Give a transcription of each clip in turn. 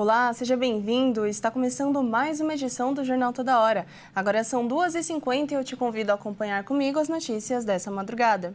Olá, seja bem-vindo. Está começando mais uma edição do Jornal Toda Hora. Agora são 2h50 e eu te convido a acompanhar comigo as notícias dessa madrugada.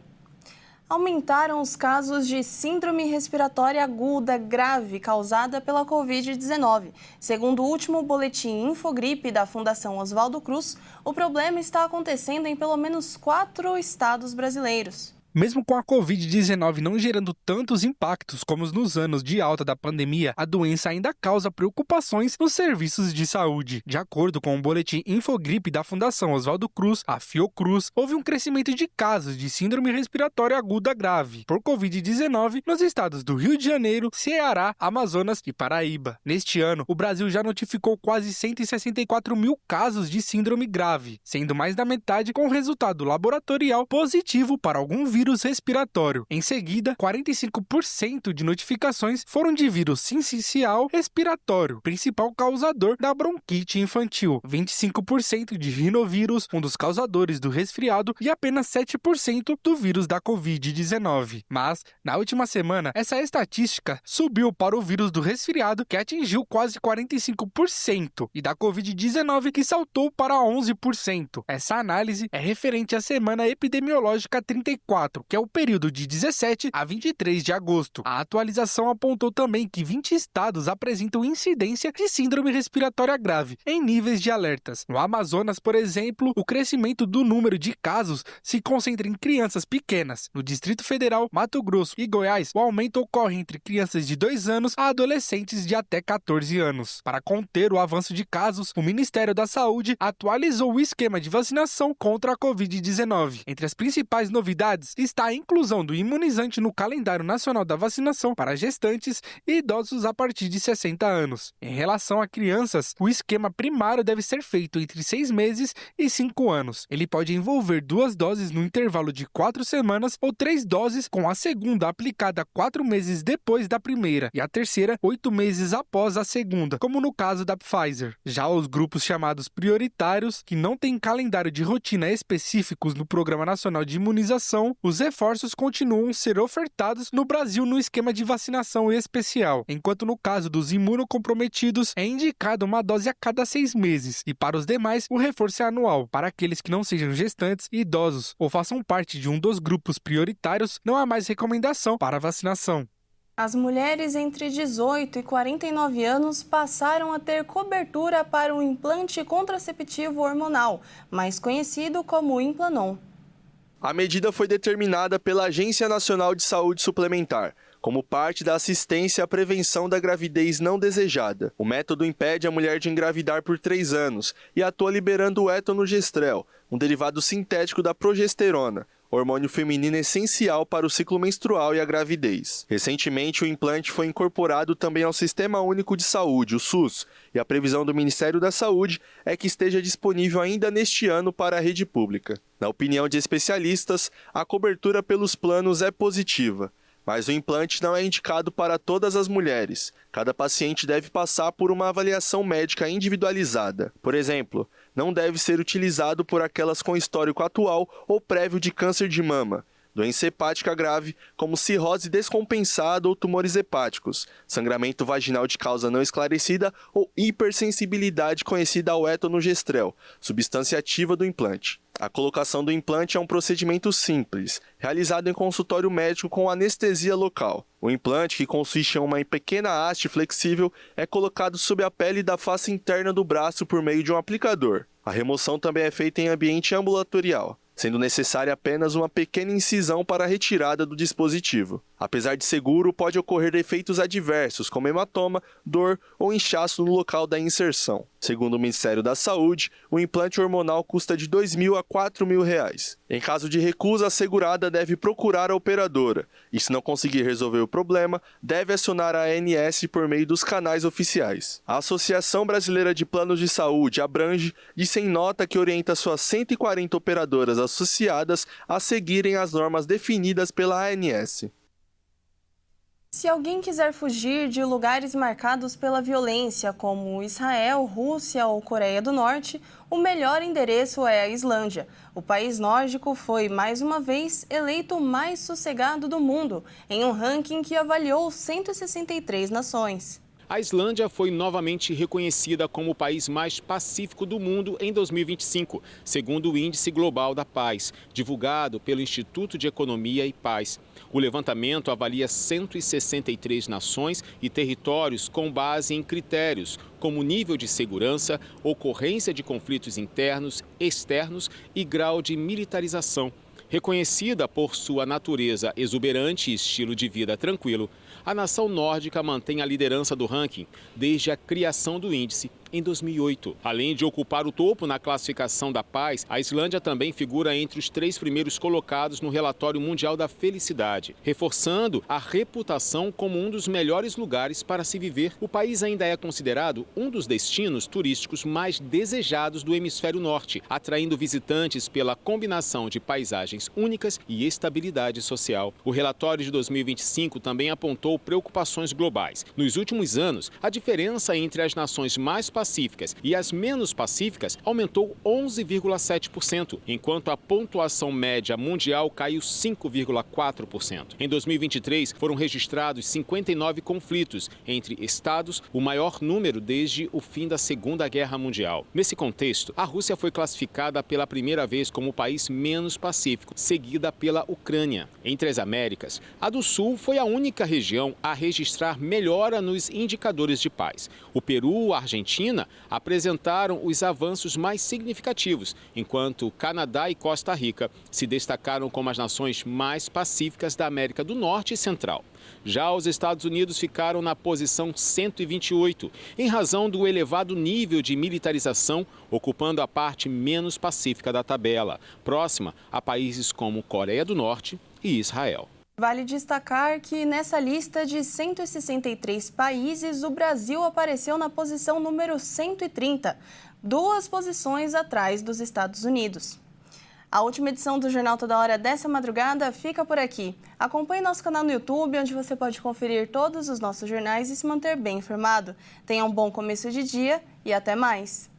Aumentaram os casos de síndrome respiratória aguda grave causada pela Covid-19. Segundo o último boletim Infogripe da Fundação Oswaldo Cruz, o problema está acontecendo em pelo menos 4 estados brasileiros. Mesmo com a Covid-19 não gerando tantos impactos como nos anos de alta da pandemia, a doença ainda causa preocupações nos serviços de saúde. De acordo com o boletim Infogripe da Fundação Oswaldo Cruz, a Fiocruz, houve um crescimento de casos de síndrome respiratória aguda grave por Covid-19 nos estados do Rio de Janeiro, Ceará, Amazonas e Paraíba. Neste ano, o Brasil já notificou quase 164 mil casos de síndrome grave, sendo mais da metade com resultado laboratorial positivo para algum vírus respiratório. Em seguida, 45% de notificações foram de vírus sincicial respiratório, principal causador da bronquite infantil, 25% de rinovírus, um dos causadores do resfriado, e apenas 7% do vírus da Covid-19. Mas, na última semana, essa estatística subiu para o vírus do resfriado, que atingiu quase 45%, e da Covid-19, que saltou para 11%. Essa análise é referente à semana epidemiológica 34, que é o período de 17 a 23 de agosto. A atualização apontou também que 20 estados apresentam incidência de síndrome respiratória grave, em níveis de alertas. No Amazonas, por exemplo, o crescimento do número de casos se concentra em crianças pequenas. No Distrito Federal, Mato Grosso e Goiás, o aumento ocorre entre crianças de 2 anos a adolescentes de até 14 anos. Para conter o avanço de casos, o Ministério da Saúde atualizou o esquema de vacinação contra a Covid-19. Entre as principais novidades está a inclusão do imunizante no calendário nacional da vacinação para gestantes e idosos a partir de 60 anos. Em relação a crianças, o esquema primário deve ser feito entre 6 meses e 5 anos. Ele pode envolver 2 doses no intervalo de 4 semanas ou 3 doses, com a segunda aplicada 4 meses depois da primeira e a terceira 8 meses após a segunda, como no caso da Pfizer. Já os grupos chamados prioritários, que não têm calendário de rotina específicos no Programa Nacional de Imunização, os reforços continuam a ser ofertados no Brasil no esquema de vacinação especial, enquanto no caso dos imunocomprometidos é indicada uma dose a cada 6 meses e para os demais o reforço é anual. Para aqueles que não sejam gestantes e idosos ou façam parte de um dos grupos prioritários, não há mais recomendação para a vacinação. As mulheres entre 18 e 49 anos passaram a ter cobertura para o implante contraceptivo hormonal, mais conhecido como Implanon. A medida foi determinada pela Agência Nacional de Saúde Suplementar, como parte da assistência à prevenção da gravidez não desejada. O método impede a mulher de engravidar por 3 anos e atua liberando o etonogestrel, um derivado sintético da progesterona, hormônio feminino essencial para o ciclo menstrual e a gravidez. Recentemente, o implante foi incorporado também ao Sistema Único de Saúde, o SUS, e a previsão do Ministério da Saúde é que esteja disponível ainda neste ano para a rede pública. Na opinião de especialistas, a cobertura pelos planos é positiva, mas o implante não é indicado para todas as mulheres. Cada paciente deve passar por uma avaliação médica individualizada. Por exemplo, não deve ser utilizado por aquelas com histórico atual ou prévio de câncer de mama, doença hepática grave, como cirrose descompensada ou tumores hepáticos, sangramento vaginal de causa não esclarecida ou hipersensibilidade conhecida ao etonogestrel, substância ativa do implante. A colocação do implante é um procedimento simples, realizado em consultório médico com anestesia local. O implante, que consiste em uma pequena haste flexível, é colocado sob a pele da face interna do braço por meio de um aplicador. A remoção também é feita em ambiente ambulatorial, sendo necessária apenas uma pequena incisão para a retirada do dispositivo. Apesar de seguro, pode ocorrer efeitos adversos, como hematoma, dor ou inchaço no local da inserção. Segundo o Ministério da Saúde, o implante hormonal custa de R$ 2.000 a R$ 4.000. Em caso de recusa, a segurada deve procurar a operadora e, se não conseguir resolver o problema, deve acionar a ANS por meio dos canais oficiais. A Associação Brasileira de Planos de Saúde, Abrange, disse em nota que orienta suas 140 operadoras associadas a seguirem as normas definidas pela ANS. Se alguém quiser fugir de lugares marcados pela violência, como Israel, Rússia ou Coreia do Norte, o melhor endereço é a Islândia. O país nórdico foi, mais uma vez, eleito o mais sossegado do mundo, em um ranking que avaliou 163 nações. A Islândia foi novamente reconhecida como o país mais pacífico do mundo em 2025, segundo o Índice Global da Paz, divulgado pelo Instituto de Economia e Paz. O levantamento avalia 163 nações e territórios com base em critérios como nível de segurança, ocorrência de conflitos internos, externos e grau de militarização. Reconhecida por sua natureza exuberante e estilo de vida tranquilo, a nação nórdica mantém a liderança do ranking desde a criação do índice em 2008. Além de ocupar o topo na classificação da paz, a Islândia também figura entre os 3 primeiros colocados no relatório mundial da felicidade, reforçando a reputação como um dos melhores lugares para se viver. O país ainda é considerado um dos destinos turísticos mais desejados do hemisfério norte, atraindo visitantes pela combinação de paisagens únicas e estabilidade social. O relatório de 2025 também apontou preocupações globais. Nos últimos anos, a diferença entre as nações mais pacíficas e as menos pacíficas aumentou 11,7%, enquanto a pontuação média mundial caiu 5,4%. Em 2023, foram registrados 59 conflitos entre estados, o maior número desde o fim da Segunda Guerra Mundial. Nesse contexto, a Rússia foi classificada pela primeira vez como o país menos pacífico, seguida pela Ucrânia. Entre as Américas, a do Sul foi a única região a registrar melhora nos indicadores de paz. O Peru e a Argentina apresentaram os avanços mais significativos, enquanto Canadá e Costa Rica se destacaram como as nações mais pacíficas da América do Norte e Central. Já os Estados Unidos ficaram na posição 128, em razão do elevado nível de militarização, ocupando a parte menos pacífica da tabela, próxima a países como Coreia do Norte e Israel. Vale destacar que nessa lista de 163 países, o Brasil apareceu na posição número 130, 2 posições atrás dos Estados Unidos. A última edição do Jornal Toda Hora dessa madrugada fica por aqui. Acompanhe nosso canal no YouTube, onde você pode conferir todos os nossos jornais e se manter bem informado. Tenha um bom começo de dia e até mais!